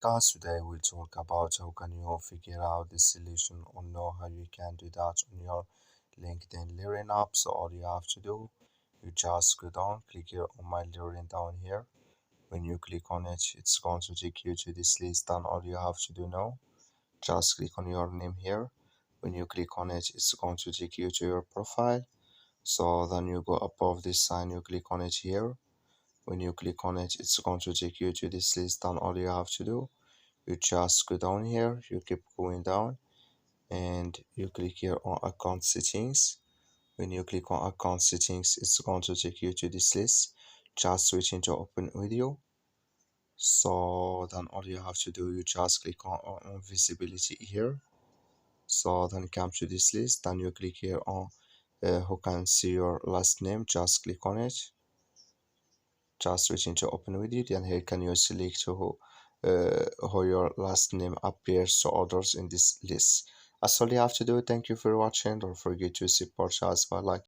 podcast. Today we'll talk about how can you figure out the solution or know how you can do that on your LinkedIn Learning app. So all you have to do, you just go down, click here on my Learning down here. When you click on it, it's going to take you to this list. And all you have to do now, just click on your name here. When you click on it, it's going to take you to your profile. So then you go above this sign, you click on it here. When you click on it, it's going to take you to this list. And all you have to do, you just go down here, you keep going down, and you click here on account settings. When you click on account settings, it's going to take you to this list. Just switch into open video. So then all you have to do, you just click on visibility here. So then come to this list, then you click here on who can see your last name. Just click on it, just switch into open with it, and here can you select who your last name appears to others in this list. That's all you have to do. Thank you for watching. Don't forget to support us by like